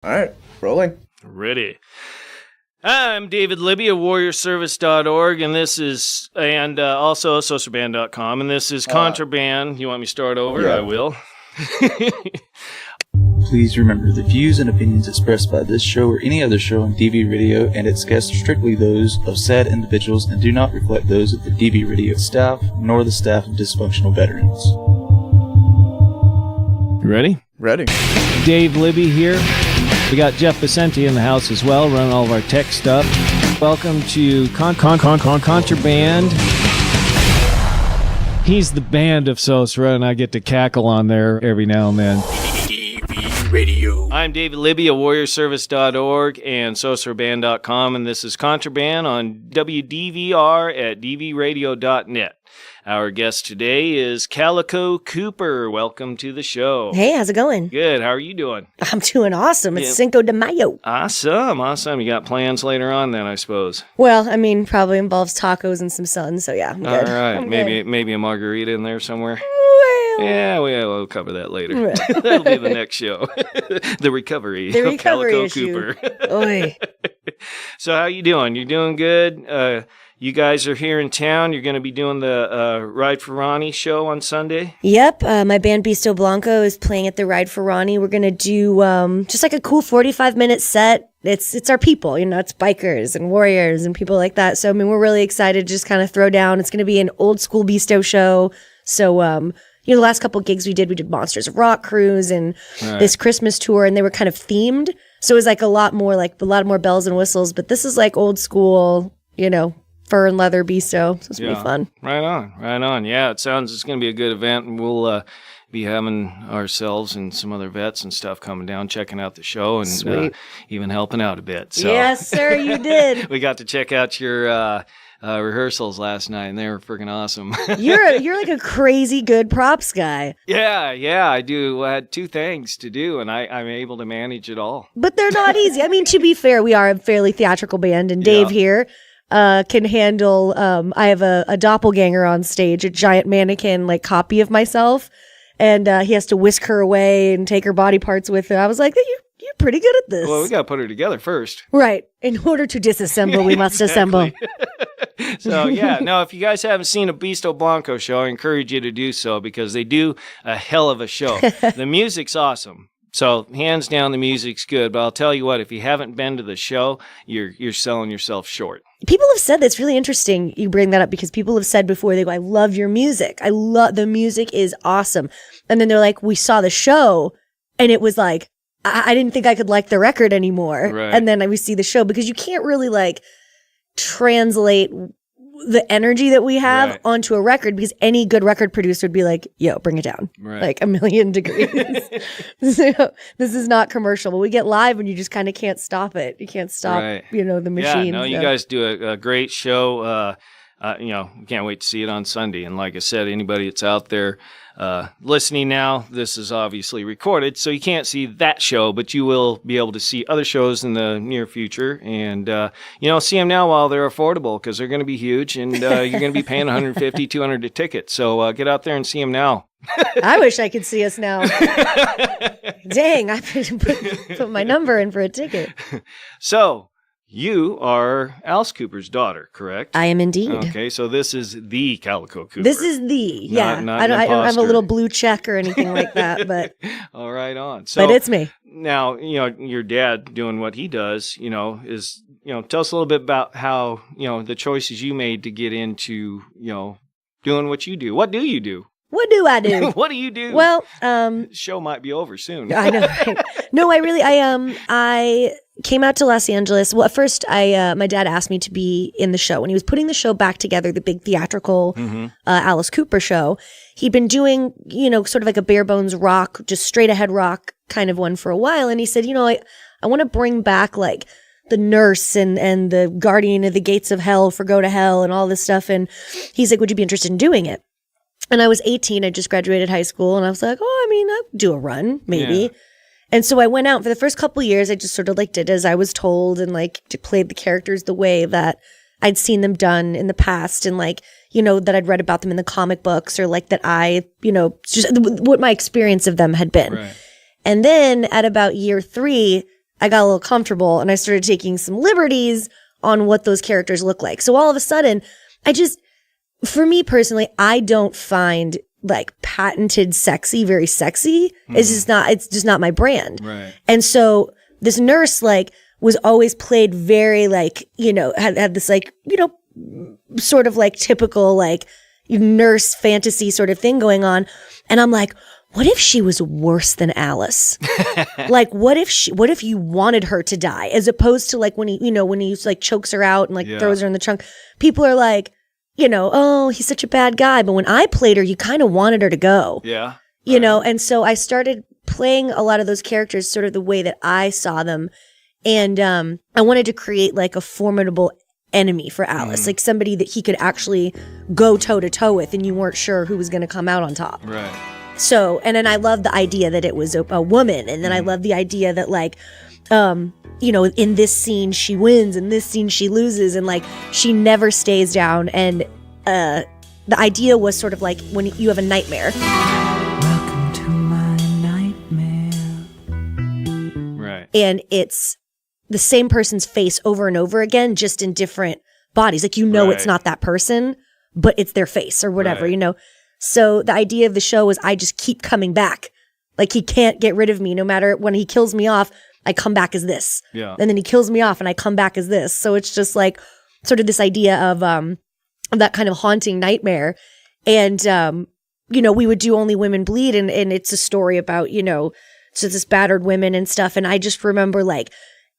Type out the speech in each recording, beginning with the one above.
All right, rolling. Ready. I'm David Libby of WarriorService.org, and this is, also SOSRAband.com, and this is Contraband. You want me to start over? Yeah. I will. Please remember, the views and opinions expressed by this show or any other show on DV Radio and its guests are strictly those of said individuals and do not reflect those of the DV Radio staff, nor the staff of dysfunctional veterans. You ready? Ready. Dave Libby here. We got Jeff Vicente in the house as well, running all of our tech stuff. Welcome to Contraband. He's the band of SOSRA, and I get to cackle on there every now and then. Radio. I'm David Libby of WarriorService.org and SOSRAband.com, and this is Contraband on WDVR at dvradio.net. Our guest today is Calico Cooper. Welcome to the show. Hey, how's it going? Good. How are you doing? I'm doing awesome. It's Cinco de Mayo. Awesome. You got plans later on then, I suppose. Well, I mean, probably involves tacos and some sun, so yeah, I'm good. All right. I'm Maybe a margarita in there somewhere. Well, Yeah, we'll cover that later. Right. That'll be the next show. The recovery of Calico issue. Cooper. Oy. So how you doing? You doing good? You guys are here in town. You're going to be doing the Ride for Ronnie show on Sunday? Yep, my band Beasto Blanco is playing at the Ride for Ronnie. We're going to do just like a cool 45-minute set. It's our people, it's bikers and warriors and people like that. So, I mean, we're really excited to just kind of throw down. It's going to be an old school Beasto show. So, the last couple gigs we did Monsters of Rock cruise and this Christmas tour, and they were kind of themed. So it was like a lot more bells and whistles, but this is like old school, fur and leather Beasto. So it's going to be fun. Right on. Yeah, it's going to be a good event, and we'll be having ourselves and some other vets and stuff coming down, checking out the show, and even helping out a bit. So. Yes, sir, you did. We got to check out your rehearsals last night, and they were freaking awesome. You're like a crazy good props guy. Yeah, I do. I had two things to do, and I'm able to manage it all. But they're not easy. I mean, to be fair, we are a fairly theatrical band, and Dave here can handle, I have a doppelganger on stage, a giant mannequin like copy of myself, and he has to whisk her away and take her body parts with her. I was like, you're pretty good at this. Well, we got to put her together first. Right. In order to disassemble, we must assemble. So, if you guys haven't seen a Beasto Blanco show, I encourage you to do so because they do a hell of a show. The music's awesome. So, hands down, the music's good. But I'll tell you what, if you haven't been to the show, you're selling yourself short. People have said that's really interesting you bring that up because people have said before, they go, I love your music. The music is awesome. And then they're like, we saw the show and it was like, I didn't think I could like the record anymore. Right. And then we see the show because you can't really like translate the energy that we have onto a record because any good record producer would be like, yo, bring it down. Like 1,000,000 degrees. So, this is not commercial, but we get live and you just kind of can't stop it. You can't stop, the machine. Yeah, no, you guys do a great show. Can't wait to see it on Sunday. And like I said, anybody that's out there listening now, this is obviously recorded, so you can't see that show, but you will be able to see other shows in the near future. And, see them now while they're affordable because they're going to be huge and you're going to be paying $150, $200 a ticket. So get out there and see them now. I wish I could see us now. Dang, I put my number in for a ticket. So, you are Alice Cooper's daughter, correct? I am indeed. Okay, so this is the Calico Cooper. This is I don't have a little blue check or anything like that, but all right on. So, but it's me. Now, your dad doing what he does, is tell us a little bit about how the choices you made to get into doing what you do. What do you do? What do I do? What do you do? Well, show might be over soon. I know, right? No, I came out to Los Angeles. Well, at first, my dad asked me to be in the show. When he was putting the show back together, the big theatrical Alice Cooper show, he'd been doing, sort of like a bare bones rock, just straight ahead rock kind of one for a while. And he said, I want to bring back like the nurse and the guardian of the gates of hell for Go to Hell and all this stuff. And he's like, would you be interested in doing it? And I was 18. I just graduated high school. And I was like, I'll do a run, maybe. Yeah. And so I went out for the first couple of years. I just sort of like did as I was told and like played the characters the way that I'd seen them done in the past and like, that I'd read about them in the comic books or like that I, just what my experience of them had been. Right. And then at about year 3, I got a little comfortable and I started taking some liberties on what those characters look like. So all of a sudden, for me personally, I don't find like patented sexy very sexy. It's just not my brand. Right. And so this nurse like was always played very like, had this like, sort of like typical like nurse fantasy sort of thing going on. And I'm like, what if she was worse than Alice? Like, what if you wanted her to die as opposed to like when he like chokes her out and like throws her in the trunk, people are like, oh, he's such a bad guy. But when I played her, you kind of wanted her to go. Yeah. And so I started playing a lot of those characters sort of the way that I saw them. And I wanted to create like a formidable enemy for Alice, like somebody that he could actually go toe to toe with and you weren't sure who was going to come out on top. Right. So, and then I love the idea that it was a woman. And then I love the idea that like, in this scene she wins, in this scene she loses, and like she never stays down. And the idea was sort of like when you have a nightmare. Welcome to my nightmare. Right. And it's the same person's face over and over again, just in different bodies. Like, it's not that person, but it's their face or whatever, So the idea of the show was I just keep coming back. Like, he can't get rid of me. No matter when he kills me off, I come back as this. Yeah. And then he kills me off and I come back as this. So it's just like sort of this idea of that kind of haunting nightmare. And, we would do Only Women Bleed. And it's a story about, so this battered women and stuff. And I just remember like,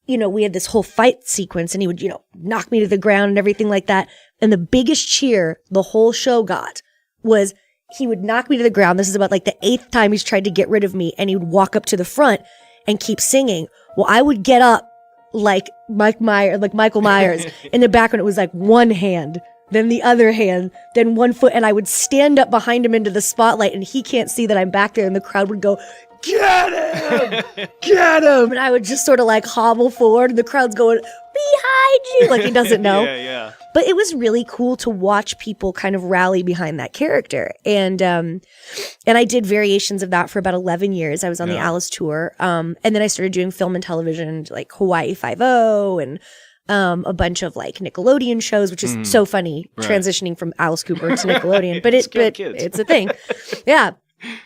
we had this whole fight sequence and he would, knock me to the ground and everything like that. And the biggest cheer the whole show got was he would knock me to the ground. This is about like the 8th time he's tried to get rid of me. And he would walk up to the front and keep singing. Well, I would get up like Michael Myers. In the background, it was like one hand, then the other hand, then one foot. And I would stand up behind him into the spotlight and he can't see that I'm back there. And the crowd would go, "Get him! Get him!" And I would just sort of like hobble forward and the crowd's going, "Behind you!" Like he doesn't know. Yeah. But it was really cool to watch people kind of rally behind that character. And I did variations of that for about 11 years. I was on the Alice tour. And then I started doing film and television like Hawaii Five-0 and a bunch of like Nickelodeon shows, which is so funny transitioning from Alice Cooper to Nickelodeon. But it's a thing. Yeah.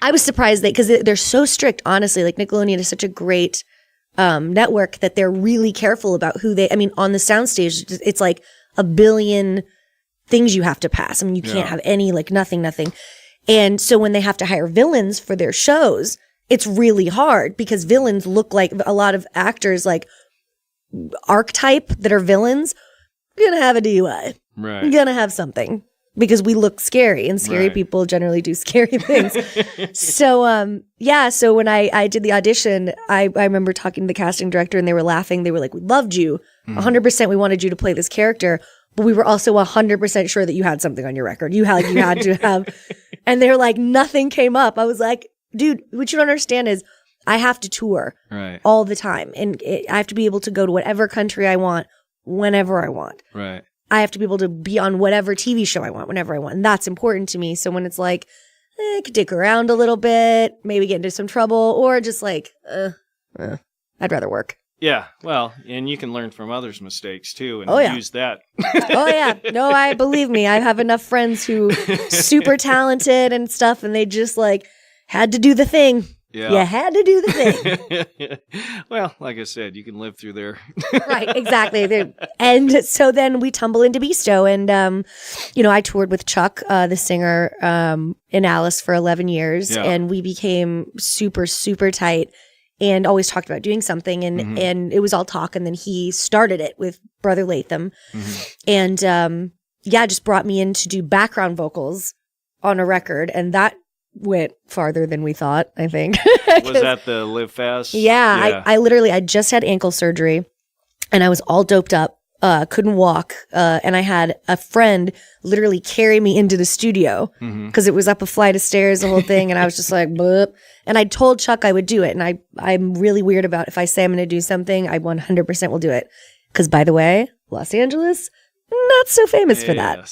I was surprised because they're so strict, honestly. Like Nickelodeon is such a great network that they're really careful about on the soundstage, it's like 1 billion things you have to pass. You can't have any, like nothing. And so when they have to hire villains for their shows, it's really hard because villains look like a lot of actors, like archetype that are villains, gonna have a DUI. Right. Gonna have something. Because we look scary and scary people generally do scary things. So, so when I did the audition, I remember talking to the casting director and they were laughing. They were like, "We loved you. 100% we wanted you to play this character, but we were also 100% sure that you had something on your record. You had to have," and they were like, nothing came up. I was like, dude, what you don't understand is I have to tour all the time. And I have to be able to go to whatever country I want, whenever I want. Right. I have to be able to be on whatever TV show I want, whenever I want. And that's important to me. So when it's like, I could dick around a little bit, maybe get into some trouble, or just like, I'd rather work. Yeah. Well, and you can learn from others' mistakes too and use that. Oh, yeah. No, believe me, I have enough friends who super talented and stuff, and they just like had to do the thing. Yeah. You had to do the thing. Well, like I said, you can live through there. Right, exactly. And so then we tumble into Beasto. And, I toured with Chuck, the singer, in Alice for 11 years. Yeah. And we became super, super tight and always talked about doing something. And it was all talk. And then he started it with Brother Latham. And, just brought me in to do background vocals on a record. And that went farther than we thought, I think. Was that the Live Fast? Yeah. I just had ankle surgery and I was all doped up, couldn't walk. And I had a friend literally carry me into the studio because it was up a flight of stairs, the whole thing. And I was just like, Bleh. And I told Chuck I would do it. And I'm really weird about if I say I'm going to do something, I 100% will do it. Because by the way, Los Angeles, not so famous for that.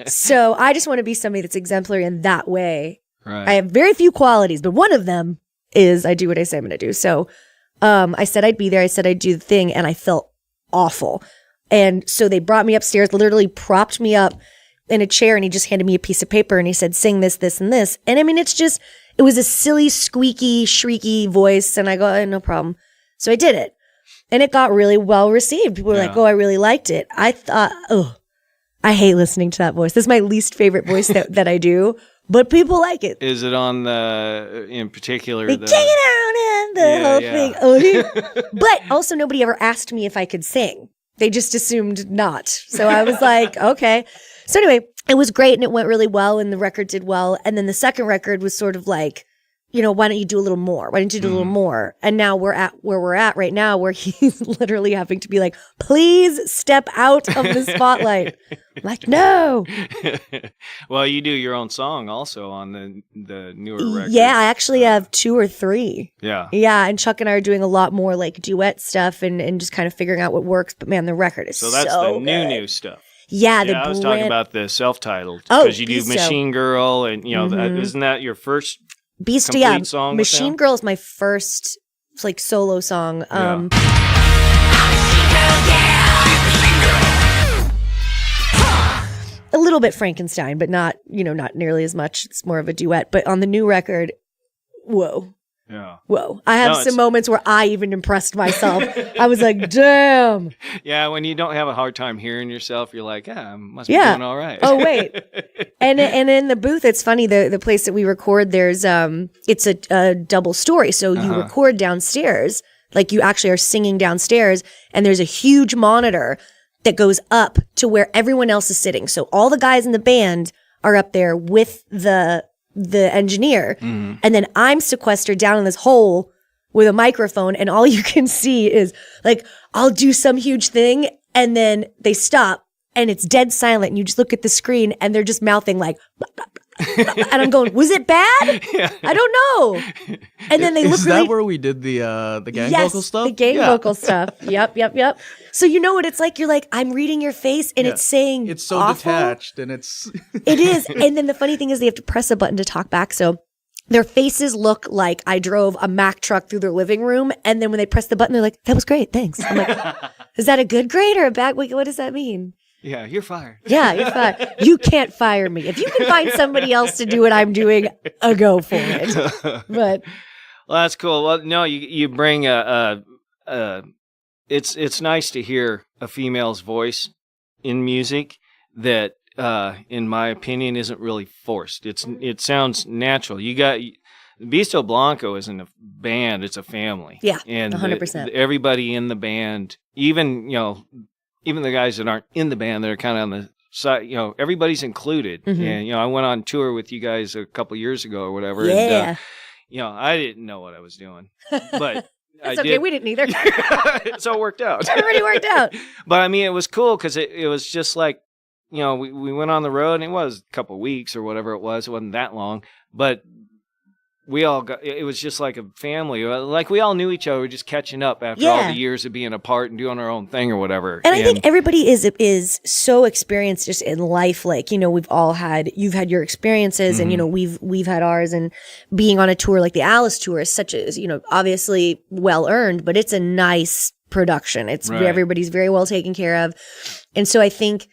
So I just want to be somebody that's exemplary in that way. Right. I have very few qualities, but one of them is I do what I say I'm going to do. So I said I'd be there. I said I'd do the thing, and I felt awful. And so they brought me upstairs, literally propped me up in a chair, and he just handed me a piece of paper, and he said, sing this, this, and this. And I mean, it was a silly, squeaky, shrieky voice, and I go, no problem. So I did it. And it got really well received. People were like, oh, I really liked it. I thought, I hate listening to that voice. This is my least favorite voice that I do, but people like it. Is it on in particular? Take it out and the whole thing. Oh, but also nobody ever asked me if I could sing. They just assumed not. So I was like, okay. So anyway, it was great and it went really well and the record did well. And then the second record was sort of like, why don't you do a little more? Why don't you do a little more? And now we're at where we're at right now, where he's literally having to be like, please step out of the spotlight. I'm like, no. Well, you do your own song also on the newer record. Yeah, I actually have 2 or 3. Yeah. Yeah, and Chuck and I are doing a lot more like duet stuff and just kind of figuring out what works. But man, the record is so that's the good. new stuff. Yeah, I was talking about the self-titled. Because you do Machine Girl and, isn't that your first complete song? Machine Girl is my first like solo song. A little bit Frankenstein, but not nearly as much. It's more of a duet. But on the new record, whoa. Yeah. Whoa. I have some moments where I even impressed myself. I was like, damn. Yeah, when you don't have a hard time hearing yourself, you're like, I must be doing all right. Oh, wait. And in the booth, it's funny, the place that we record, there's it's a double story. So you record downstairs, like you actually are singing downstairs, and there's a huge monitor that goes up to where everyone else is sitting. So all the guys in the band are up there with the engineer. And then I'm sequestered down in this hole with a microphone, and all you can see is like, I'll do some huge thing and then they stop and it's dead silent and you just look at the screen and they're just mouthing like, blah, blah, blah, blah. And I'm going, was it bad? Yeah. I don't know. And then they look really— Is that where we did the gang vocal stuff? The gang vocal stuff. Yep. So you know what it's like? You're like, I'm reading your face and it's saying it's so awful. Detached and it's It is. And then the funny thing is they have to press a button to talk back. So their faces look like I drove a Mack truck through their living room. And then when they press the button, they're like, that was great. Thanks. I'm like, is that a good grade or a bad? What does that mean? Yeah, you're fired. Yeah, you're fired. You can't fire me. If you can find somebody else to do what I'm doing, I'll go for it. But well, that's cool. Well, no, you bring it's nice to hear a female's voice in music that, in my opinion, isn't really forced. It sounds natural. You got Beasto Blanco isn't a band; it's a family. Yeah, and 100%. Everybody in the band, even the guys that aren't in the band, that are kind of on the side, everybody's included. And I went on tour with you guys a couple years ago or whatever. Yeah. And, I didn't know what I was doing, but. It's okay, we didn't either. So it worked out. It already worked out. But I mean, it was cool because it was just like, we went on the road and it was a couple of weeks or whatever it was. It wasn't that long, but we all it was just like a family. Like we all knew each other, just catching up after all the years of being apart and doing our own thing or whatever. And I think everybody is so experienced just in life. Like, you've had your experiences and, we've had ours, and being on a tour like the Alice tour is such a, obviously well earned, but it's a nice production. It's everybody's very well taken care of. And so I think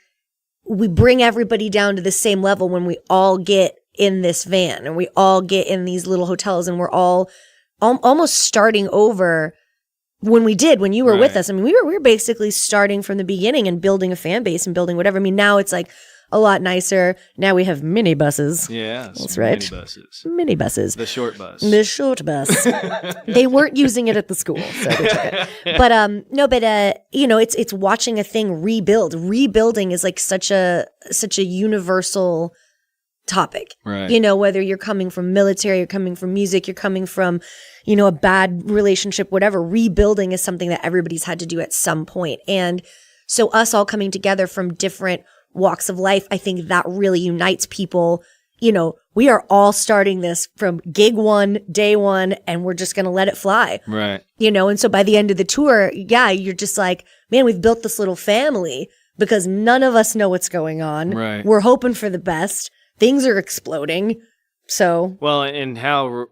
we bring everybody down to the same level when we all get in this van and we all get in these little hotels, and we're all almost starting over when you were with us. I mean, we were basically starting from the beginning and building a fan base and building whatever. I mean, now it's like a lot nicer. Now we have mini buses. Yeah, that's right. Mini buses. The short bus. They weren't using it at the school, so they took it. But it's watching a thing rebuild. Rebuilding is like such a universal topic, right? Whether you're coming from military, you're coming from music, you're coming from, a bad relationship, whatever. Rebuilding is something that everybody's had to do at some point. And so us all coming together from different walks of life, I think that really unites people. We are all starting this from gig one, day one, and we're just going to let it fly. Right. And so by the end of the tour, you're just like, man, we've built this little family because none of us know what's going on. Right. We're hoping for the best. Things are exploding. So. Well, and how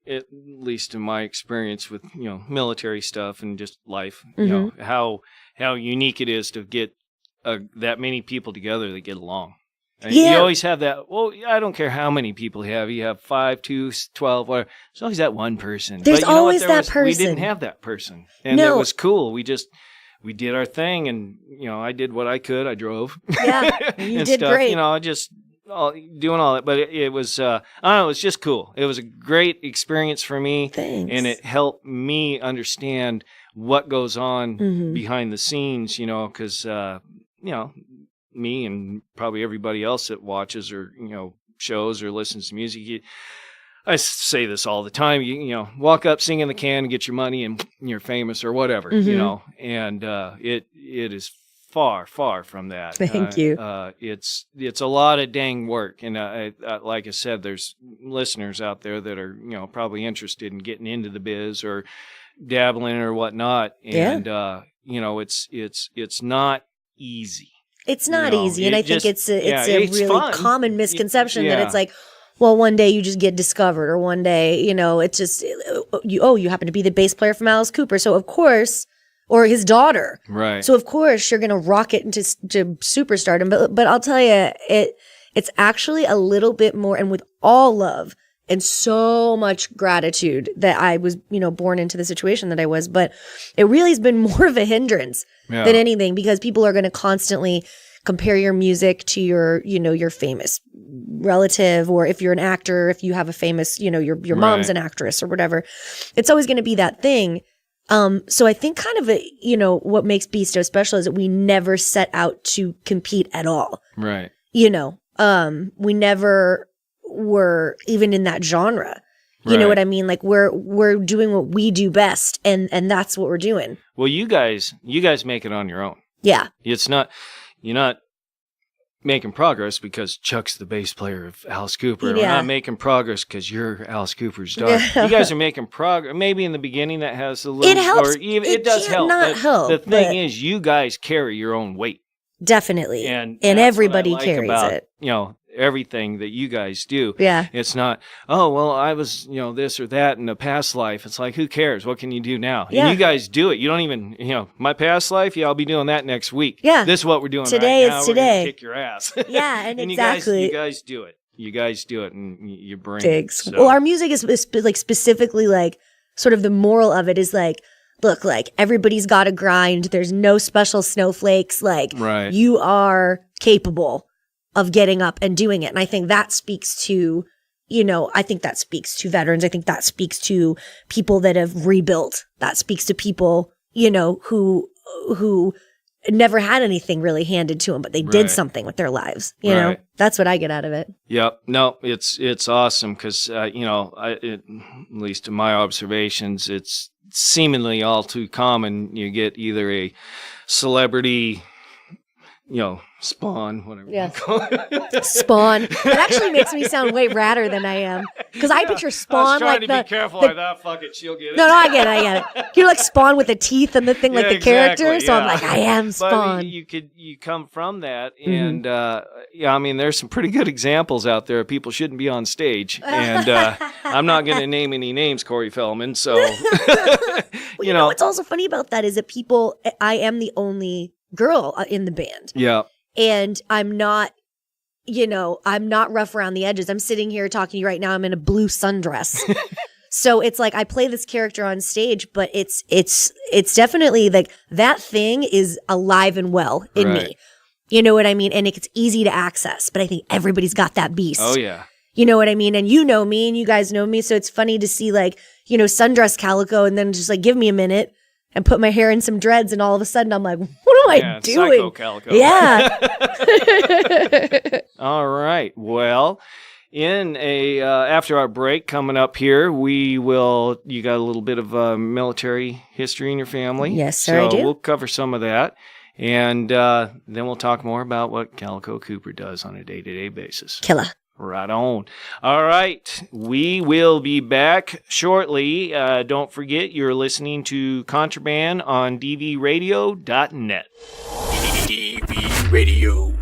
at least in my experience with, military stuff and just life, how unique it is to get that many people together that get along. And you always have that. Well, I don't care how many people you have. You have 5, 2, 12, whatever. There's always that one person. There's always that person. We didn't have that person, and it was cool. We did our thing, and I did what I could. I drove. Yeah, you and did stuff, great. Just doing all that. But it was, I don't know, it was just cool. It was a great experience for me. Thanks. And it helped me understand what goes on behind the scenes, because, me and probably everybody else that watches or, shows or listens to music, I say this all the time, you walk up, sing in the can, and get your money, and you're famous or whatever, and it is far, far from that. Thank you. It's a lot of dang work, and like I said, there's listeners out there that are probably interested in getting into the biz or dabbling or whatnot, and it's not easy. It's not easy, and I think it's a really fun. common misconception that it's like, well, one day you just get discovered, or one day, it's just, you happen to be the bass player from Alice Cooper, so of course, or his daughter. Right. So of course you're going to rocket into superstardom, but I'll tell you, it's actually a little bit more, and with all love and so much gratitude that I was, born into the situation that I was, but it really has been more of a hindrance than anything, because people are going to constantly compare your music to your famous relative, or if you're an actor, if you have a famous, your mom's an actress or whatever, it's always going to be that thing. So I think kind of what makes Beasto special is that we never set out to compete at all. Right. We never were even in that genre. You know what I mean? Like we're doing what we do best, and that's what we're doing. Well, you guys make it on your own. Yeah. You're not making progress because Chuck's the bass player of Alice Cooper. Yeah. We're not making progress because you're Alice Cooper's daughter. You guys are making progress. Maybe in the beginning that has a little. It helps. Or even, it does help. Not help. The thing is, you guys carry your own weight. Definitely. And everybody like carries about, it. Everything that you guys do. Yeah. It's not, oh, well, I was, this or that in a past life. It's like, who cares? What can you do now? Yeah. And you guys do it. You don't even, my past life, I'll be doing that next week. Yeah. This is what we're doing today right now. Is today. We're going to kick your ass. Yeah, and exactly. You guys do it. You guys do it, and you bring Thanks. it. So. Well, our music is like specifically like sort of the moral of it is like, look, like everybody's got to grind. There's no special snowflakes. Like you are capable of getting up and doing it. And I think that speaks to, I think that speaks to veterans. I think that speaks to people that have rebuilt. That speaks to people, who never had anything really handed to them, but they did something with their lives. You know, that's what I get out of it. Yep. No, it's awesome because, at least in my observations, it's seemingly all too common. You get either a celebrity, Spawn, whatever you call it. Spawn. That actually makes me sound way radder than I am. Because I picture Spawn I was trying like to be careful like that. Fuck it, she'll get it. No, I get it. You're like Spawn with the teeth and the thing, like the character. So I'm like, I am Spawn. But you come from that, and there's some pretty good examples out there. People shouldn't be on stage, and I'm not going to name any names, Corey Feldman. So, well, what's also funny about that is that I am the only girl in the band. Yeah. And I'm not rough around the edges. I'm sitting here talking to you right now. I'm in a blue sundress. So it's like I play this character on stage, but it's definitely like that thing is alive and well in me. You know what I mean? And it's easy to access, but I think everybody's got that beast. Oh, yeah. You know what I mean? And you know me and you guys know me. So it's funny to see like, sundress Calico and then just like give me a minute and put my hair in some dreads, and all of a sudden I'm like, what am I doing? Psycho Calico. Yeah. All right. Well, in after our break coming up here, you got a little bit of military history in your family. Yes, sir, I do. We'll cover some of that, and then we'll talk more about what Calico Cooper does on a day-to-day basis. Killer. Right on. All right. We will be back shortly. Don't forget, you're listening to Contraband on dvradio.net. DV Radio.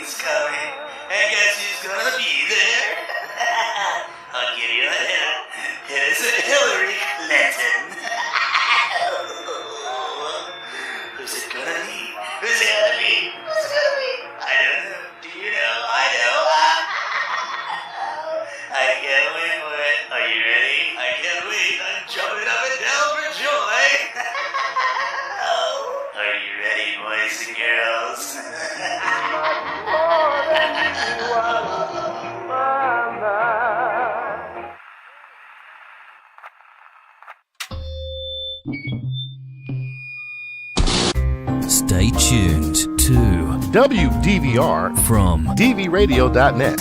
who's coming, and guess who's gonna be there? I'll give you a hint. It is Hillary Clinton. Who's it gonna be? Who's it gonna be? Who's it gonna be? I don't know. Do you know? I know. I can't wait for it. Are you ready? I can't wait. I'm jumping up and down for joy. Are you ready, boys and girls? Stay tuned to WDVR from DVRadio.net.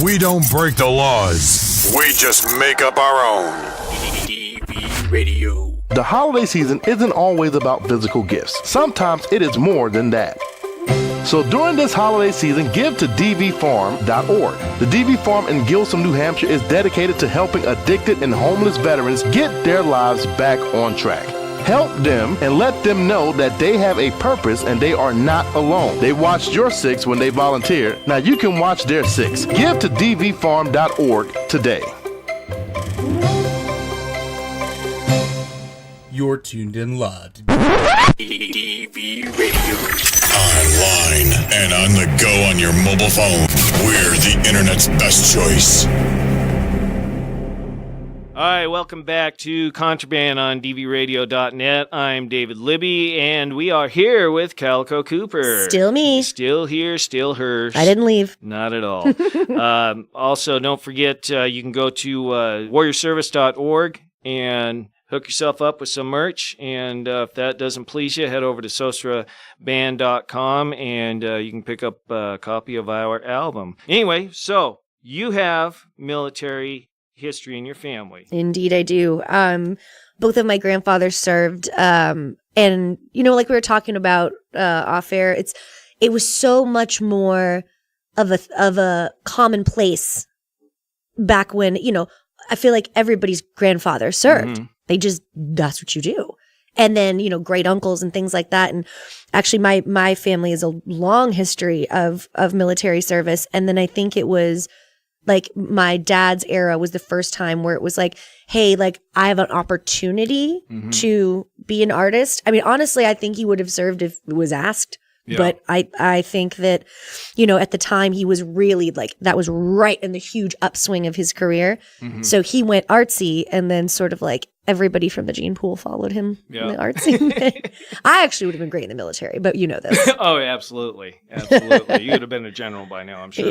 We don't break the laws. We just make up our own. DV Radio. The holiday season isn't always about physical gifts. Sometimes it is more than that. So during this holiday season, give to dvfarm.org. The DV Farm in Gilsum, New Hampshire is dedicated to helping addicted and homeless veterans get their lives back on track. Help them and let them know that they have a purpose and they are not alone. They watched your 6 when they volunteered. Now you can watch their 6. Give to dvfarm.org today. You're tuned in live to DV Radio. Online and on the go on your mobile phone. We're the internet's best choice. All right, welcome back to Contraband on dvradio.net. I'm David Libby, and we are here with Calico Cooper. Still me. Still here, still hers. I didn't leave. Not at all. Also, don't forget, you can go to warriorservice.org and hook yourself up with some merch. And if that doesn't please you, head over to SOSRAband.com, and you can pick up a copy of our album. Anyway, so you have military history in your family. Indeed, I do. Both of my grandfathers served, and like we were talking about off air, it was so much more of a commonplace back when I feel like everybody's grandfather served. Mm-hmm. That's what you do, and then great uncles and things like that. And actually, my family has a long history of military service, and then I think it was. Like my dad's era was the first time where it was like, hey, like I have an opportunity to be an artist. I mean, honestly, I think he would have served if it was asked. Yeah. But I think that, at the time he was really like, that was right in the huge upswing of his career. Mm-hmm. So he went artsy, and then sort of like everybody from the gene pool followed him in the artsy. I actually would have been great in the military, but you know this. Oh, absolutely. Absolutely. You would have been a general by now, I'm sure.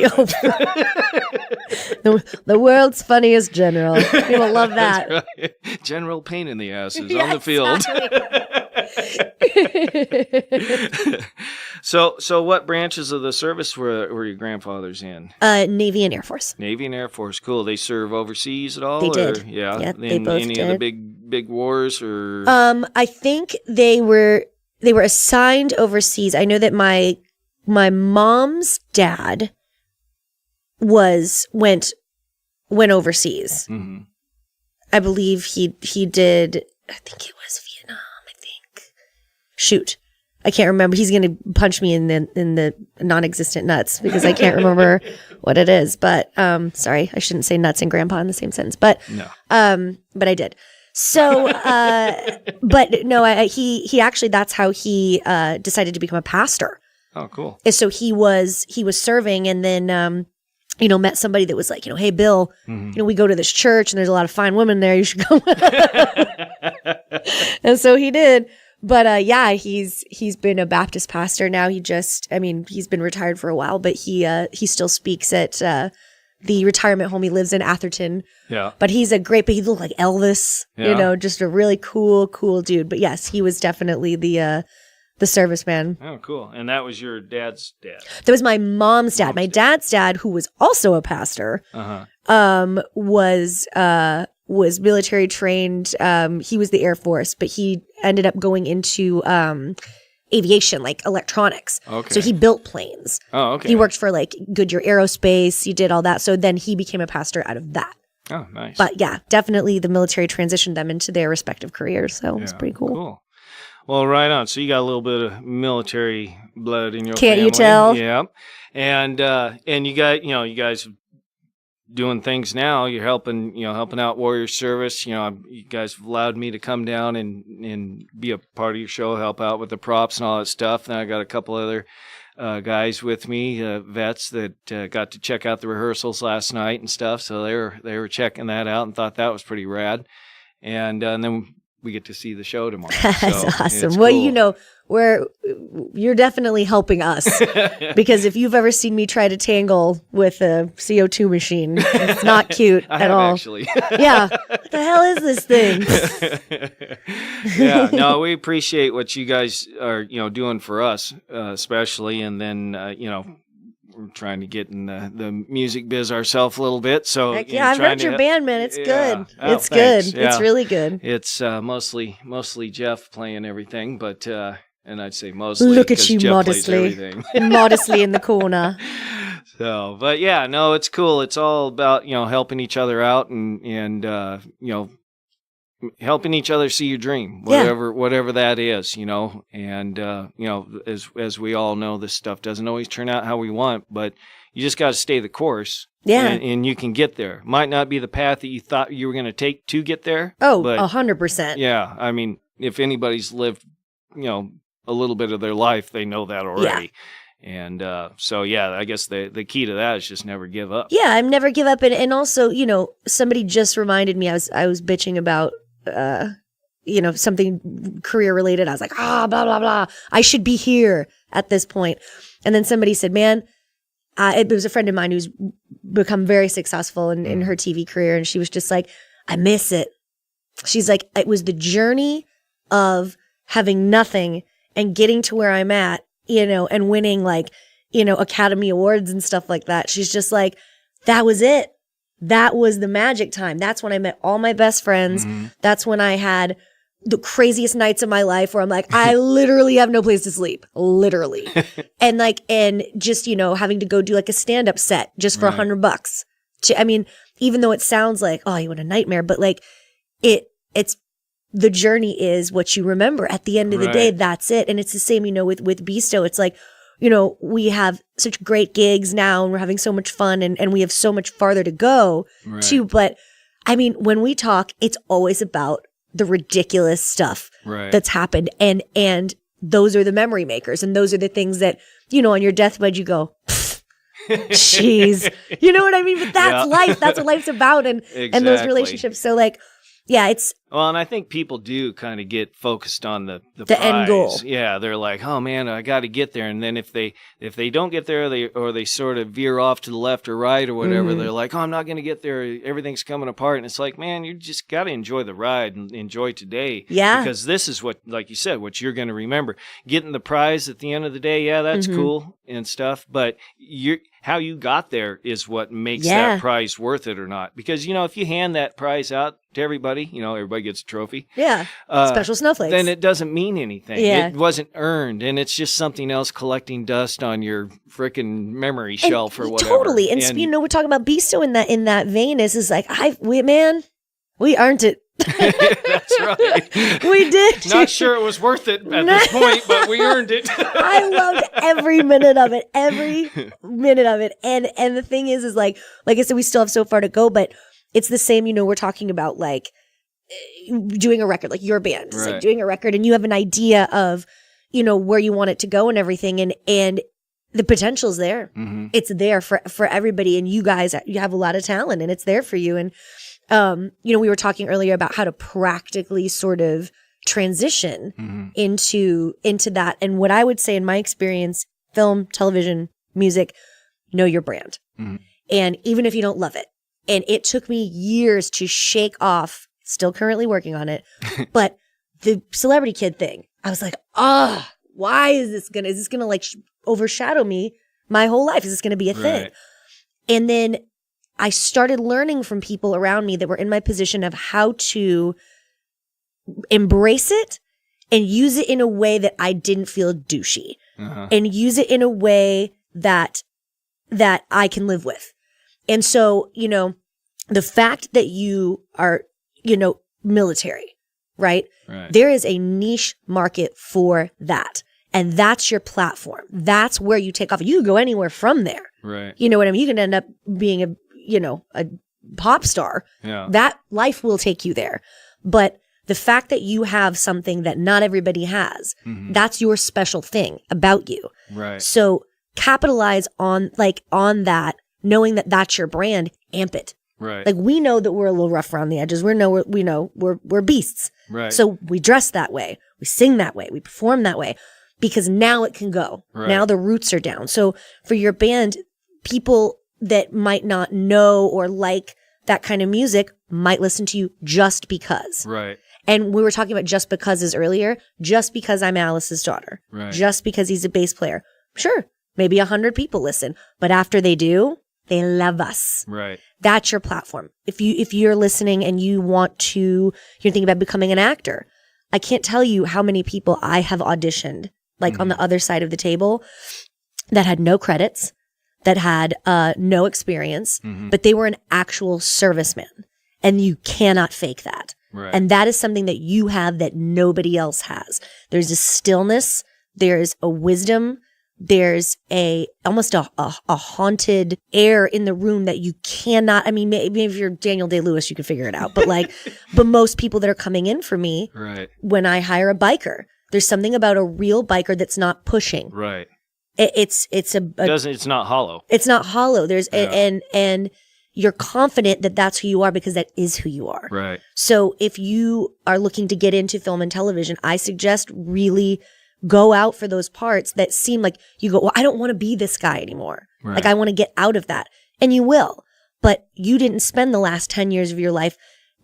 The world's funniest general. People love that. That's right. General pain in the ass is on the field. So what branches of the service were your grandfathers in? Navy and Air Force. Navy and Air Force, cool. They serve overseas at all? They did. Yeah. Yep, they both any did. of the big wars or? I think they were assigned overseas. I know that my mom's dad went overseas. Mm-hmm. I believe he did. I think it was Vietnam. Shoot, I can't remember. He's going to punch me in the non-existent nuts because I can't remember what it is. But sorry, I shouldn't say nuts and grandpa in the same sentence. But no. But I did. So, but no, he actually, that's how he decided to become a pastor. Oh, cool. So he was serving, and then met somebody that was like, hey, Bill, we go to this church and there's a lot of fine women there. You should go. And so he did. But he's been a Baptist pastor now. He's been retired for a while, but he still speaks at the retirement home he lives in, Atherton. Yeah. But he looked like Elvis, just a really cool dude. But yes, he was definitely the serviceman. Oh, cool. And that was your dad's dad? That was my mom's dad. My dad's dad, who was also a pastor, was military trained. He was the Air Force, but he ended up going into aviation, like electronics. Okay. So he built planes. Oh, okay. He worked for like Goodyear Aerospace. He did all that. So then he became a pastor out of that. Oh, nice. But yeah, definitely the military transitioned them into their respective careers. So it's pretty cool. Well, right on. So you got a little bit of military blood in your Can't family. you tell? Yeah. And you got, you guys doing things now. You're helping out Warrior Service. You guys have allowed me to come down and be a part of your show, help out with the props and all that stuff. And I got a couple other guys with me, vets that got to check out the rehearsals last night and stuff. So they were checking that out and thought that was pretty rad. And then we get to see the show tomorrow. That's awesome. It's Well, cool. you're definitely helping us because if you've ever seen me try to tangle with a CO2 machine, it's not cute I at have all. actually. Yeah. What the hell is this thing? Yeah, no, we appreciate what you guys are, doing for us, especially. And then, we're trying to get in the music biz ourselves a little bit. So Heck yeah, I've trying heard to- your band, man. It's Yeah. good. Oh, It's thanks. good. It's Yeah. really good. It's mostly Jeff playing everything, but and I'd say mostly. Look at 'cause you Jeff plays modestly. everything. Modestly in the corner. So, but yeah, no, it's cool. It's all about, helping each other out and helping each other see your dream, whatever that is, and, as we all know, this stuff doesn't always turn out how we want, but you just got to stay the course. Yeah. And you can get there. Might not be the path that you thought you were going to take to get there. Oh, but 100%. yeah. I mean, if anybody's lived, a little bit of their life, they know that already. And so, yeah, I guess the key to that is just never give up. Yeah, I'm never give up. And also, somebody just reminded me, I was bitching about, something career related. I was like, blah, blah, blah. I should be here at this point. And then somebody said, man, it was a friend of mine who's become very successful in her TV career. And she was just like, I miss it. She's like, it was the journey of having nothing and getting to where I'm at, and winning Academy Awards and stuff like that. She's just like, that was it. That was the magic time. That's when I met all my best friends. Mm-hmm. That's when I had the craziest nights of my life where I'm like, I literally have no place to sleep. Literally. and just, having to go do like a stand-up set just for $100. I mean, even though it sounds like, oh, you want a nightmare, but it's the journey is what you remember. At the end of the day, that's it. And it's the same, with Beasto. It's like, we have such great gigs now and we're having so much fun and we have so much farther to go too. But I mean, when we talk, it's always about the ridiculous stuff that's happened. And those are the memory makers. And those are the things that, on your deathbed, you go, jeez, you know what I mean? But that's life. That's what life's about. And those relationships. So yeah, it's. Well, and I think people do kind of get focused on the prize. End goal. Yeah, they're like, oh man, I got to get there. And then if they don't get there, they sort of veer off to the left or right or whatever, they're like, oh, I'm not going to get there. Everything's coming apart. And it's like, man, you just got to enjoy the ride and enjoy today. Yeah. Because this is what, like you said, what you're going to remember. Getting the prize at the end of the day, yeah, that's cool and stuff. But how you got there is what makes that prize worth it or not. Because, if you hand that prize out to everybody, everybody gets a trophy. Yeah. Special snowflakes. Then it doesn't mean anything. Yeah. It wasn't earned. And it's just something else collecting dust on your freaking memory shelf or whatever. Totally. And we're talking about Beasto in that vein is like, we earned it. That's right. We did. Not sure it was worth it at this point, but we earned it. I loved every minute of it. And the thing is like I said, we still have so far to go, but it's the same, we're talking about like doing a record, like your band. It's like doing a record and you have an idea of, where you want it to go and everything. And the potential's there. Mm-hmm. It's there for everybody. And you guys, you have a lot of talent and it's there for you. And, we were talking earlier about how to practically sort of transition into that. And what I would say in my experience, film, television, music, know your brand. Mm-hmm. And even if you don't love it, and it took me years to shake off, still currently working on it, but the celebrity kid thing, I was like, why is this gonna like overshadow me my whole life? Is this gonna be a thing? And then I started learning from people around me that were in my position of how to embrace it and use it in a way that I didn't feel douchey and use it in a way that I can live with. And so, the fact that you are, military, right? There is a niche market for that. And that's your platform. That's where you take off. You can go anywhere from there. Right. You know what I mean? You can end up being a pop star. Yeah. That life will take you there. But the fact that you have something that not everybody has, that's your special thing about you. Right. So capitalize on that, knowing that that's your brand, amp it. Right. Like we know that we're a little rough around the edges. We know we're beasts. Right. So we dress that way. We sing that way. We perform that way because now it can go. Right. Now the roots are down. So for your band, people that might not know or like that kind of music might listen to you just because. Right. And we were talking about just becauses earlier. Just because I'm Alice's daughter. Right. Just because he's a bass player. Sure. Maybe 100 people listen. But after they do, they love us. Right. That's your platform. If you're listening and you're thinking about becoming an actor, I can't tell you how many people I have auditioned, like on the other side of the table, that had no credits, that had no experience, but they were an actual serviceman. And you cannot fake that. Right. And that is something that you have that nobody else has. There's a stillness. There's a wisdom. There's almost a haunted air in the room that you cannot, I mean, maybe if you're Daniel Day-Lewis, you can figure it out. But but most people that are coming in for me, right, when I hire a biker, there's something about a real biker that's not pushing. Right. It's not hollow. It's not hollow. And you're confident that that's who you are because that is who you are. Right. So if you are looking to get into film and television, I suggest really go out for those parts that seem like you go, well, I don't want to be this guy anymore. Right. Like I want to get out of that. And you will. But you didn't spend the last 10 years of your life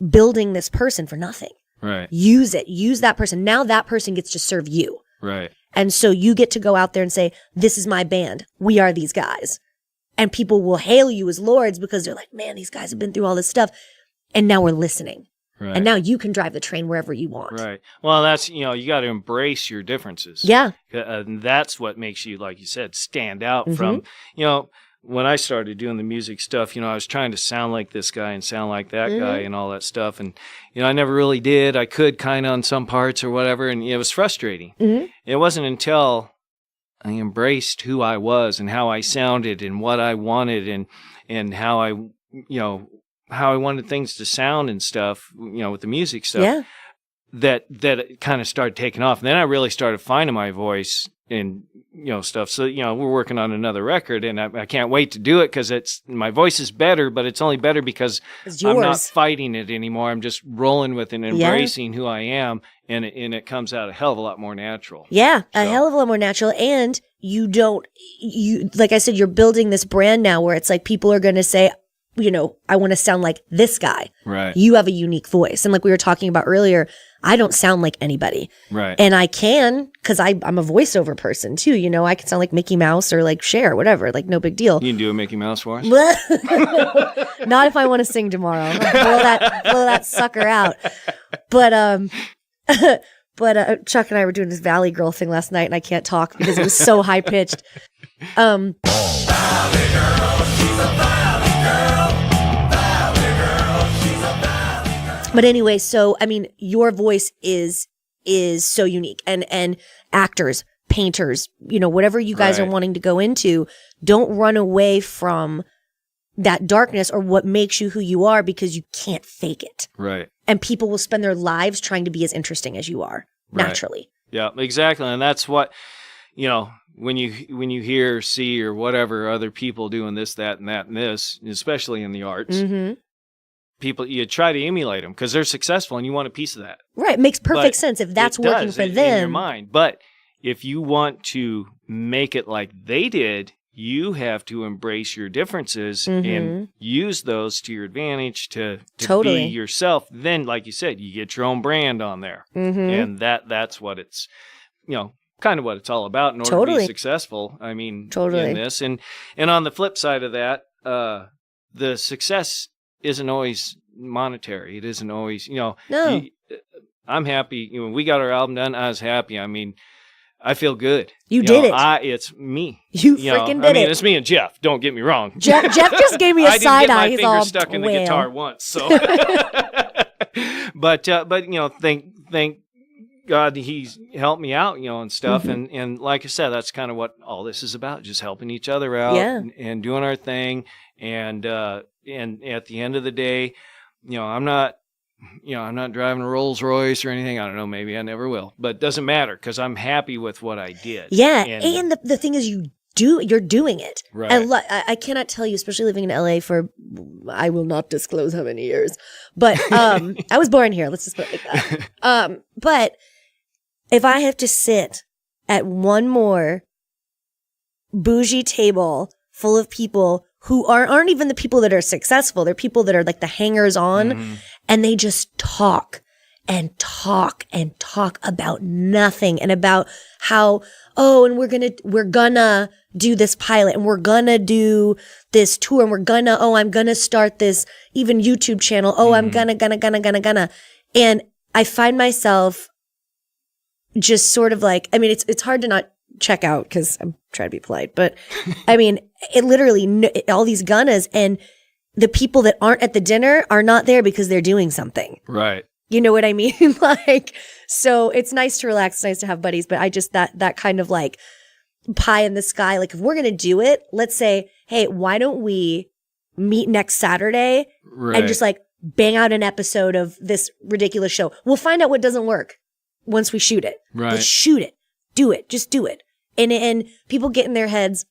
building this person for nothing. Right. Use it. Use that person. Now that person gets to serve you. Right. And so you get to go out there and say, this is my band. We are these guys. And people will hail you as lords because they're like, man, these guys have been through all this stuff. And now we're listening. Right. And now you can drive the train wherever you want. Right. Well, that's, you got to embrace your differences. Yeah. And that's what makes you, like you said, stand out from, when I started doing the music stuff, I was trying to sound like this guy and sound like that guy and all that stuff. And, I never really did. I could kind of on some parts or whatever. And it was frustrating. It wasn't until I embraced who I was and how I sounded and what I wanted and how I, how I wanted things to sound and stuff, with the music stuff, that it kind of started taking off. And then I really started finding my voice and, stuff. So, we're working on another record and I can't wait to do it because my voice is better, but it's only better because I'm not fighting it anymore. I'm just rolling with it and embracing who I am. And it comes out a hell of a lot more natural. Yeah, a hell of a lot more natural. And like I said, you're building this brand now where it's like people are going to say, I want to sound like this guy. Right. You have a unique voice. And like we were talking about earlier, I don't sound like anybody. Right. And I can, because I'm a voiceover person too. I can sound like Mickey Mouse or like Cher, whatever. Like no big deal. You can do a Mickey Mouse for us? Not if I want to sing tomorrow. I'm gonna blow that sucker out. But Chuck and I were doing this Valley Girl thing last night and I can't talk because it was so high pitched. Valley girl, she's a valley girl. Valley girl, she's a valley girl. But anyway, so I mean, your voice is so unique, and actors, painters, whatever you guys are wanting to go into, don't run away from that darkness or what makes you who you are because you can't fake it. Right. And people will spend their lives trying to be as interesting as you are naturally. Yeah, exactly. And that's what, when you hear, see, or whatever other people doing this, that, and that, and this, especially in the arts, people, you try to emulate them because they're successful and you want a piece of that. Right. It makes perfect sense if that's working for them. In your mind. But if you want to make it like they did, you have to embrace your differences and use those to your advantage to be yourself. Then, like you said, you get your own brand on there. And that's what it's, kind of what it's all about in order to be successful. I mean, in this. And on the flip side of that, the success isn't always monetary. It isn't always, No. I'm happy. When we got our album done, I was happy. I mean, I feel good. You did it. It's me. You freaking did it. It's me and Jeff. Don't get me wrong. Jeff just gave me a side eye. I didn't get my finger stuck in the guitar once. So, But thank God he's helped me out, and stuff. And like I said, that's kind of what all this is about, just helping each other out and doing our thing. And at the end of the day, I'm not driving a Rolls Royce or anything. I don't know. Maybe I never will, but it doesn't matter because I'm happy with what I did. Yeah. And the thing is you're doing it. Right. I cannot tell you, especially living in LA for, I will not disclose how many years, but I was born here. Let's just put it like that. But if I have to sit at one more bougie table full of people who aren't even the people that are successful, they're people that are like the hangers on, and they just talk and talk and talk about nothing and about how, and we're gonna do this pilot and we're gonna do this tour and I'm gonna start this even YouTube channel. I'm gonna. And I find myself just sort of like, I mean, it's hard to not check out because I'm trying to be polite, but I mean, it literally, all these gunnas and the people that aren't at the dinner are not there because they're doing something. Right. You know what I mean? Like, so it's nice to relax. It's nice to have buddies, but I just, that kind of like pie in the sky, like if we're going to do it, let's say, hey, why don't we meet next Saturday and just like bang out an episode of this ridiculous show. We'll find out what doesn't work once we shoot it. Right. Let's shoot it. Do it. Just do it. And people get in their heads,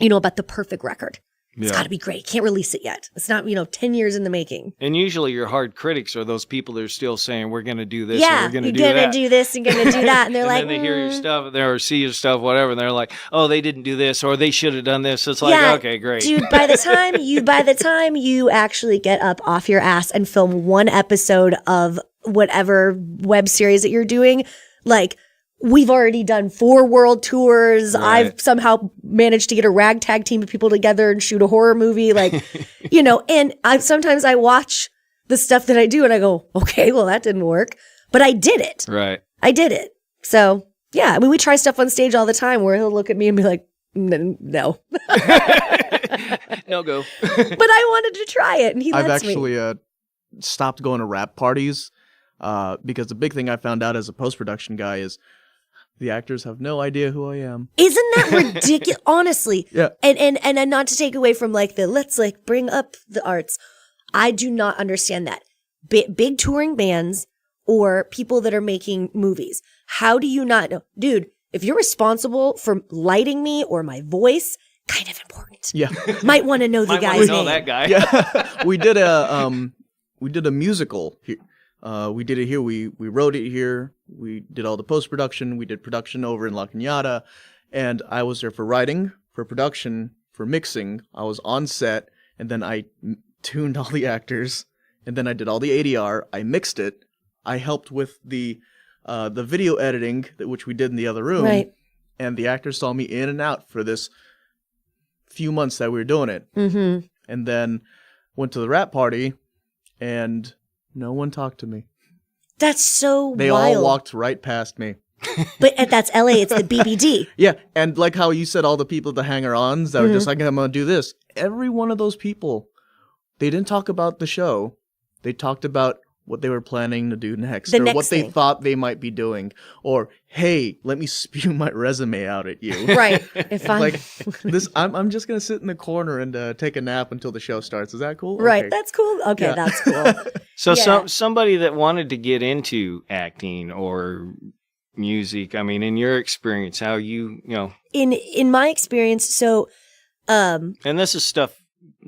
about the perfect record. It's got to be great. Can't release it yet. It's not, 10 years in the making. And usually your hard critics are those people that are still saying, we're going to do this, yeah, or we're going to do that. You're going to do this and going to do that. And they're and like, then they hear your stuff or see your stuff, whatever. And they're like, oh, they didn't do this or they should have done this. It's like, okay, great. Dude, by the time you actually get up off your ass and film one episode of whatever web series that you're doing, like, we've already done 4 world tours. Right. I've somehow managed to get a ragtag team of people together and shoot a horror movie. Like, and sometimes I watch the stuff that I do and I go, okay, well, that didn't work, but I did it. Right. I did it. So yeah, I mean, we try stuff on stage all the time where he'll look at me and be like, no. No go. But I wanted to try it and he lets me. I've actually stopped going to rap parties because the big thing I found out as a post-production guy is the actors have no idea who I am. Isn't that ridiculous? Honestly. Yeah. And not to take away from like let's like bring up the arts. I do not understand that. Big touring bands or people that are making movies. How do you not know? Dude, if you're responsible for lighting me or my voice, kind of important. Yeah. Might want to know the guy's name. That guy. Yeah. We did a musical here. We did it here. We wrote it here. We did all the post-production. We did production over in La Cañada. And I was there for writing, for production, for mixing. I was on set, and then I tuned all the actors, and then I did all the ADR. I mixed it. I helped with the video editing, which we did in the other room. Right. And the actors saw me in and out for this few months that we were doing it. Mm-hmm. And then went to the rap party, and no one talked to me. That's so They wild. all walked right past me. But that's LA. It's the BBD. Yeah, and like how you said all the people, the hanger-ons that were just like, I'm going to do this. Every one of those people, they didn't talk about the show. They talked about what they were planning to do next. The or next what they thing. thought they might be doing. Or, hey, let me spew my resume out at you. Right. If I'm Like, I'm just going to sit in the corner and take a nap until the show starts. Is that cool? right. Okay. That's cool. Okay, Yeah. that's cool. So Yeah. somebody that wanted to get into acting or music, I mean, in your experience, how In my experience, so and this is stuff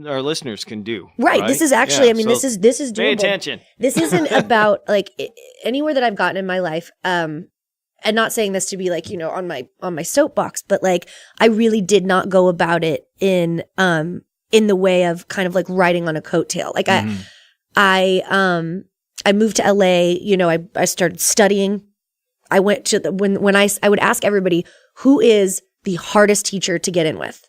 our listeners can do. right. This is actually, Yeah, I mean, so this is doable. pay attention. This isn't about like anywhere that I've gotten in my life. And not saying this to be like, on my soapbox, but like I really did not go about it in the way of kind of like riding on a coattail. Like I moved to LA, I started studying. I went to when I would ask everybody, who is the hardest teacher to get in with?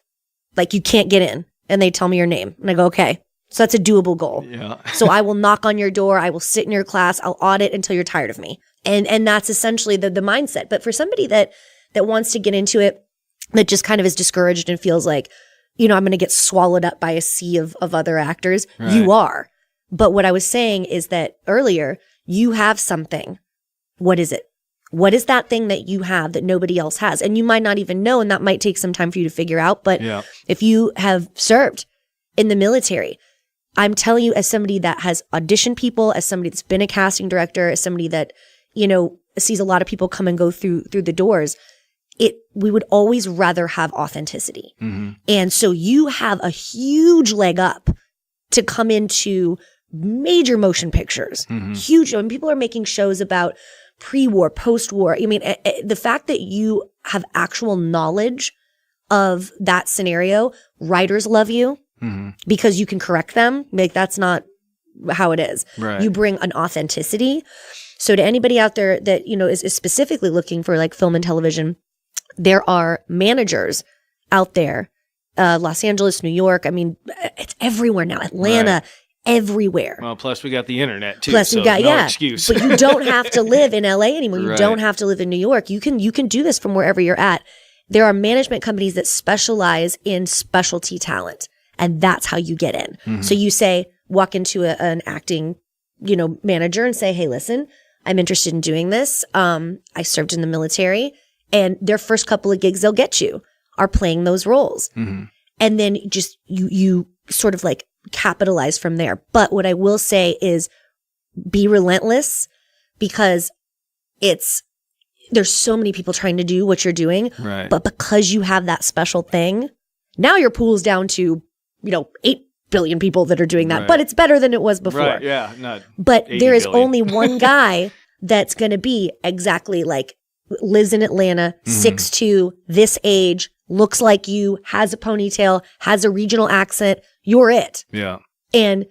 Like you can't get in. And they tell me your name. And I go, okay. So that's a doable goal. Yeah. So I will knock on your door. I will sit in your class. I'll audit until you're tired of me. And that's essentially the mindset. But for somebody that wants to get into it, that just kind of is discouraged and feels like, I'm going to get swallowed up by a sea of other actors, Right. you are. But what I was saying is that earlier, you have something. What is it? What is that thing that you have that nobody else has? And you might not even know, and that might take some time for you to figure out. But if you have served in the military, I'm telling you, as somebody that has auditioned people, as somebody that's been a casting director, as somebody that, you know, sees a lot of people come and go through the doors, we would always rather have authenticity. And so you have a huge leg up to come into major motion pictures. Huge. When people are making shows about pre-war, post-war, I mean, the fact that you have actual knowledge of that scenario, writers love you because you can correct them. Like, that's not how it is. Right. You bring an authenticity. So to anybody out there that, you know, is specifically looking for like film and television, there are managers out there, Los Angeles, New York. I mean, it's everywhere now. Atlanta, everywhere. Well, plus we got the internet too. Plus so we got no excuse. But you don't have to live in LA anymore. You Right. don't have to live in New York. You can do this from wherever you're at. There are management companies that specialize in specialty talent, and that's how you get in. So you walk into an acting, you know, manager and say, "Hey, listen, I'm interested in doing this. I served in the military," and their first couple of gigs they'll get you are playing those roles, and then just you sort of like capitalize from there. But what I will say is be relentless, because there's so many people trying to do what you're doing, Right. but because you have that special thing, now your pool's down to, you know, 8 billion people that are doing that, Right. but it's better than it was before. Right, yeah. Not But 80 there is billion. only one guy that's going to be exactly like, lives in Atlanta, 6'2", this age, looks like you, has a ponytail, has a regional accent. You're it. Yeah. And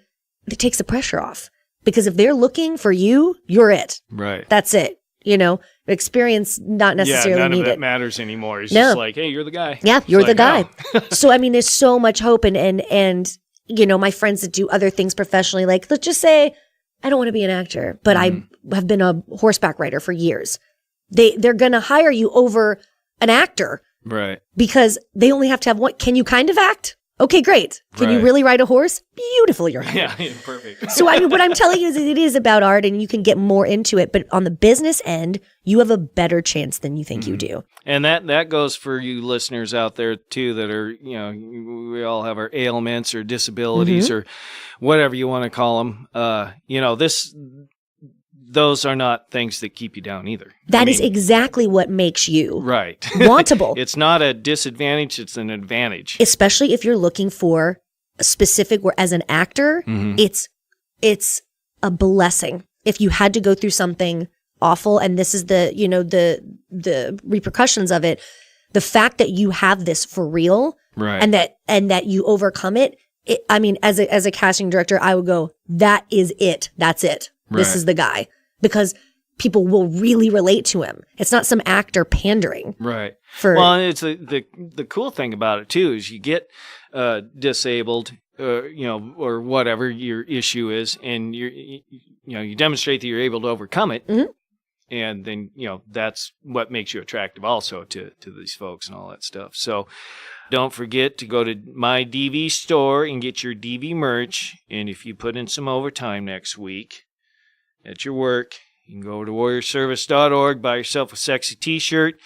it takes the pressure off, because if they're looking for you, you're it. Right. That's it. You know, experience not necessarily none of needed. it matters anymore. It's No. just like, hey, you're the guy. Yeah, It's you're the like, guy. oh. So, I mean, there's so much hope. And, you know, my friends that do other things professionally, like, let's just say, I don't want to be an actor, but I have been a horseback rider for years. They're going to hire you over an actor Right. because they only have to have one. Can you kind of act? Okay, great. Can you Right. really ride a horse? Beautiful, you're hired. Yeah, perfect. So I mean, what I'm telling you is it is about art, and you can get more into it. But on the business end, you have a better chance than you think you do. And that goes for you listeners out there too that are, you know, we all have our ailments or disabilities or whatever you want to call them. You know, those are not things that keep you down either. That is exactly what makes you right. wantable. It's not a disadvantage, it's an advantage. Especially if you're looking for a specific, where as an actor, it's a blessing. If you had to go through something awful, and this is the, you know, the repercussions of it, the fact that you have this for real, Right. and that you overcome it, I mean, as a casting director, I would go, that is it. That's it. This Right. is the guy. Because people will really relate to him. It's not some actor pandering. Right. Well, and it's the cool thing about it too is you get disabled, you know, or whatever your issue is, and you demonstrate that you're able to overcome it, and then you know that's what makes you attractive also to these folks and all that stuff. So don't forget to go to my DV store and get your DV merch. And if you put in some overtime next week at your work, you can go over to warriorservice.org, buy yourself a sexy t-shirt.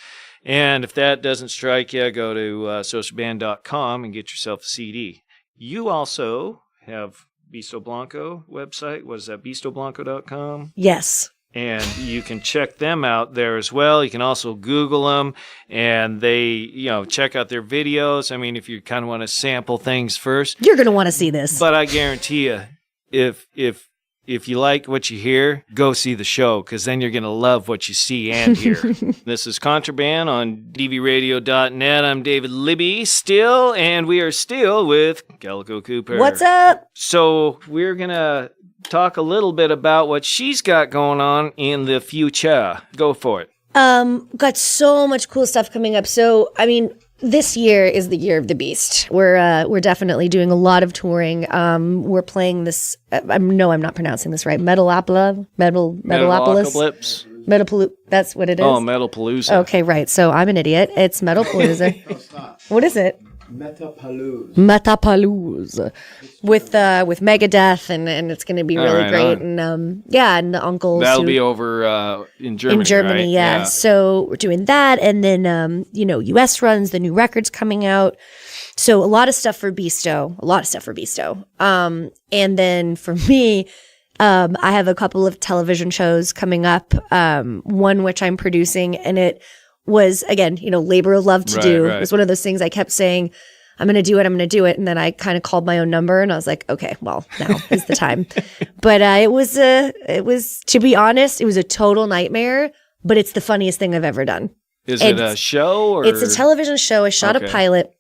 And if that doesn't strike you, go to SOSRAband.com and get yourself a CD. You also have Beasto Blanco website. What is that, beastoblanco.com? Yes. And you can check them out there as well. You can also Google them, and they, you know, check out their videos. I mean, if you kind of want to sample things first. You're going to want to see this. But I guarantee you, if you like what you hear, go see the show, because then you're going to love what you see and hear. This is Contraband on dvradio.net. I'm David Libby still, and we are still with Calico Cooper. What's up? So we're going to talk a little bit about what she's got going on in the future. Go for it. Got so much cool stuff coming up. So, I mean, this year is the year of the beast. We're definitely doing a lot of touring. We're playing this. No, I'm not pronouncing this right. Metalopolis. That's what it is. Oh, Metalpalooza. Okay, right. So I'm an idiot. It's Metalpalooza. What is it? Metapalooza with Megadeth, and it's going to be really great. And and the uncles. That'll be over in Germany. In Germany, right? yeah. So we're doing that, and then US runs, the new record's coming out. So a lot of stuff for Beasto. And then for me, I have a couple of television shows coming up. One which I'm producing, and it was, again, labor of love to do. Right. It was one of those things I kept saying, I'm going to do it. And then I kind of called my own number and I was like, okay, well, now is the time. But it was, to be honest, it was a total nightmare, but it's the funniest thing I've ever done. Is it a show or? It's a television show. I shot a pilot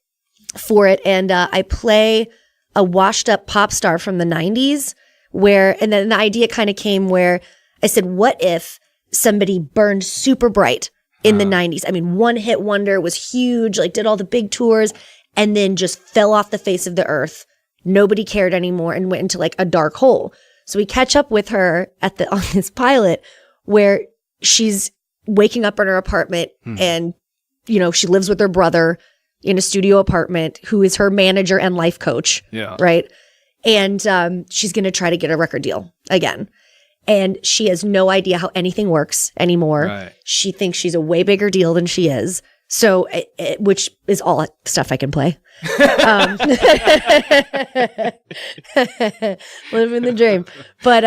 for it, and I play a washed up pop star from the 90s and then the idea kind of came where I said, what if somebody burned super bright in the 90s? I mean, one hit wonder, was huge, like did all the big tours, and then just fell off the face of the earth. Nobody cared anymore and went into like a dark hole. So we catch up with her on this pilot where she's waking up in her apartment and, she lives with her brother in a studio apartment who is her manager and life coach. Yeah. Right. And she's going to try to get a record deal again. And she has no idea how anything works anymore. Right. She thinks she's a way bigger deal than she is. So, which is all stuff I can play. Living the dream. But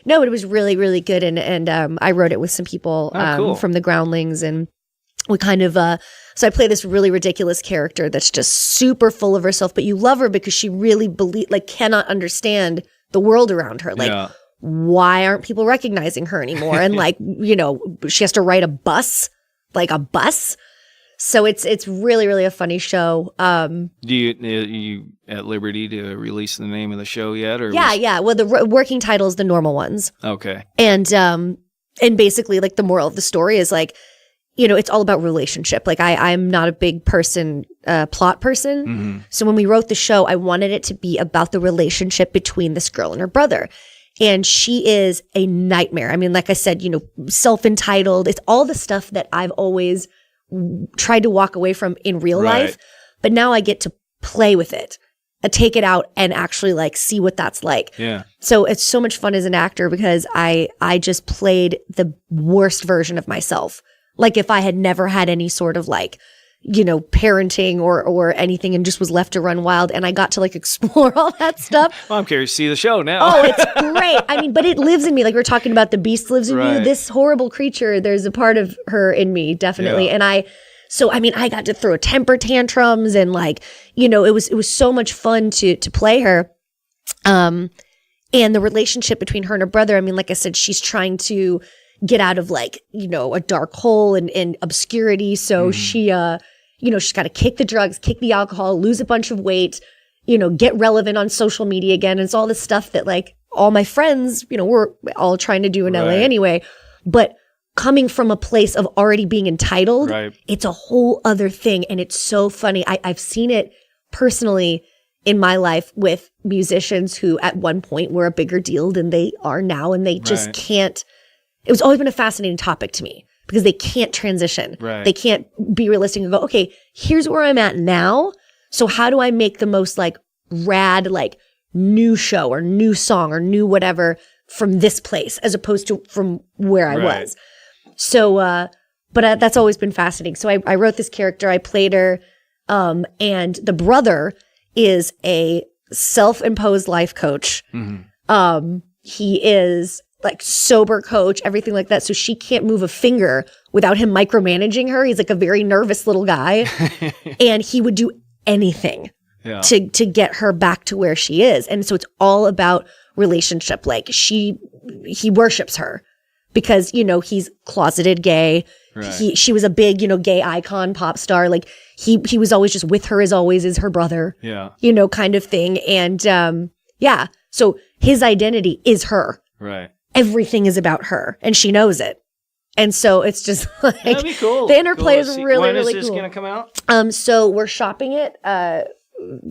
no, it was really, really good. And I wrote it with some people cool. from the Groundlings. And we kind of, so I play this really ridiculous character that's just super full of herself, but you love her because she really cannot understand the world around her. Why aren't people recognizing her anymore? And she has to ride a bus. So it's really, really a funny show. Do you at liberty to release the name of the show yet? Or yeah. Well, the working title is The Normal Ones. Okay. And basically the moral of the story is it's all about relationship. I'm not a big plot person. Mm-hmm. So when we wrote the show, I wanted it to be about the relationship between this girl and her brother. And she is a nightmare. I mean, like I said, self-entitled. It's all the stuff that I've always tried to walk away from in real life, but now I get to play with it, take it out and actually see what that's like. Yeah. So it's so much fun as an actor because I just played the worst version of myself. Like if I had never had any sort of parenting or anything and just was left to run wild, and I got to explore all that stuff. Well, I'm curious to see the show now. Oh, it's great. I mean, but it lives in me. Like we're talking about the beast lives in you. This horrible creature, there's a part of her in me, definitely. Yeah. And I got to throw temper tantrums and it was so much fun to play her. And the relationship between her and her brother, I mean, like I said, she's trying to get out of a dark hole and obscurity. So she, she's got to kick the drugs, kick the alcohol, lose a bunch of weight, get relevant on social media again. And it's all this stuff that all my friends, we're all trying to do in LA anyway. But coming from a place of already being entitled, it's a whole other thing. And it's so funny. I've seen it personally in my life with musicians who at one point were a bigger deal than they are now. And they just can't. It was always been a fascinating topic to me because they can't transition. Right. They can't be realistic and go, okay, here's where I'm at now. So how do I make the most rad, new show or new song or new whatever from this place as opposed to from where I was. So, but that's always been fascinating. So I wrote this character, I played her, and the brother is a self-imposed life coach. Mm-hmm. He is sober coach, everything like that. So she can't move a finger without him micromanaging her. He's a very nervous little guy and he would do anything to get her back to where she is. And so it's all about relationship. He worships her because, he's closeted gay. Right. She was a big, gay icon pop star. He was always just with her as always is her brother, kind of thing. And, so his identity is her. Right. Everything is about her, and she knows it. And so it's just that'd be cool. The interplay is really, really cool. When is this going to come out? So we're shopping it.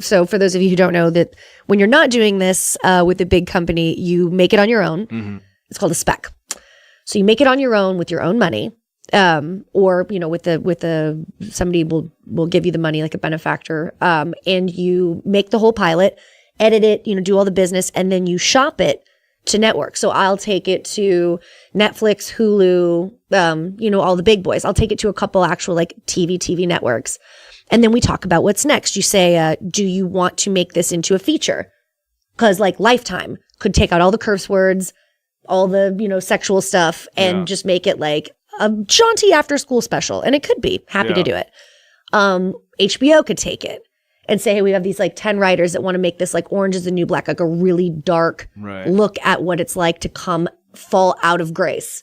So for those of you who don't know, that when you're not doing this with a big company, you make it on your own. Mm-hmm. It's called a spec. So you make it on your own with your own money. or with somebody will give you the money, like a benefactor, and you make the whole pilot, edit it, do all the business, and then you shop it to network. So I'll take it to Netflix, Hulu, all the big boys. I'll take it to a couple actual like TV networks. And then we talk about what's next. You say, do you want to make this into a feature? Because like Lifetime could take out all the curse words, all the, sexual stuff, and just make it like a jaunty after school special. And it could be. Happy to do it. HBO could take it and say, hey, we have these like 10 writers that want to make this like Orange is the New Black, like a really dark look at what it's like to fall out of grace,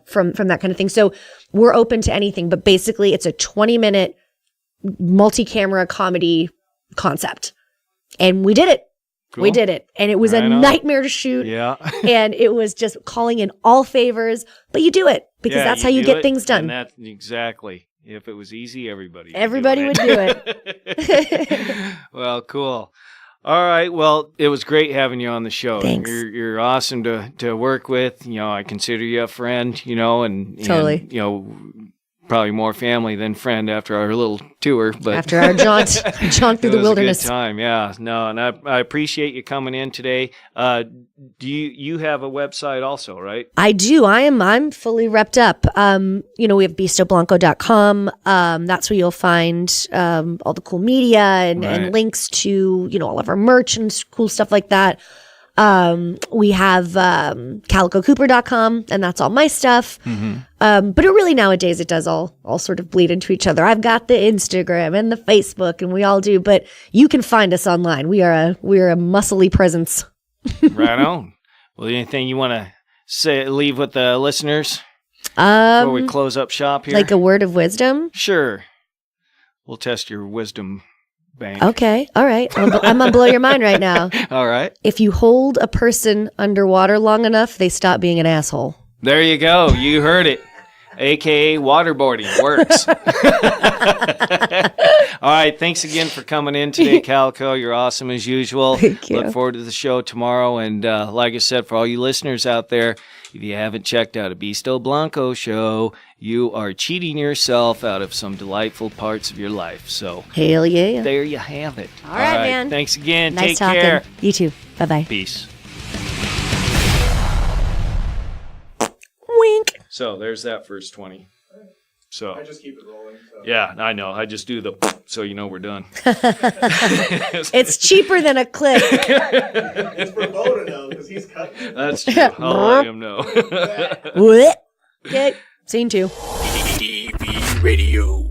from that kind of thing. So we're open to anything, but basically it's a 20-minute multi-camera comedy concept. And we did it. Cool. We did it. And it was a nightmare to shoot. Yeah. And it was just calling in all favors, but you do it because that's how you get things done. And that's exactly. If it was easy, everybody would do it. Well, cool. All right. Well, it was great having you on the show. Thanks. You're awesome to work with. I consider you a friend, and totally. Probably more family than friend after our little tour. But after our jaunt through the wilderness. It was a good time, yeah. No, and I appreciate you coming in today. Do you have a website also, right? I do. I'm fully repped up. We have beastoblanco.com. That's where you'll find all the cool media and links to, all of our merch and cool stuff like that. We have calicocooper.com, and that's all my stuff. Mm-hmm. But it really nowadays it does all sort of bleed into each other. I've got the Instagram and the Facebook, and we all do. But you can find us online. We are a muscly presence. Right on. Well, anything you want to leave with the listeners before we close up shop here? Like a word of wisdom? Sure. We'll test your wisdom bank. Okay. All right. I'm going to blow your mind right now. All right. If you hold a person underwater long enough, they stop being an asshole. There you go. You heard it. AKA waterboarding works. All right. Thanks again for coming in today, Calico. You're awesome as usual. Thank you. Look forward to the show tomorrow. And like I said, for all you listeners out there, if you haven't checked out a Beasto Blanco show, you are cheating yourself out of some delightful parts of your life. So, hell yeah. There you have it. All right, man. Thanks again. Nice Take talking. care. You too. Bye-bye. Peace. Wink. So there's that first 20. So I just keep it rolling. So. Yeah, I know. I just do the so we're done. It's cheaper than a click. It's for Bo to know because he's cutting. That's true. I'll let him know. Okay, scene 2. DB Radio.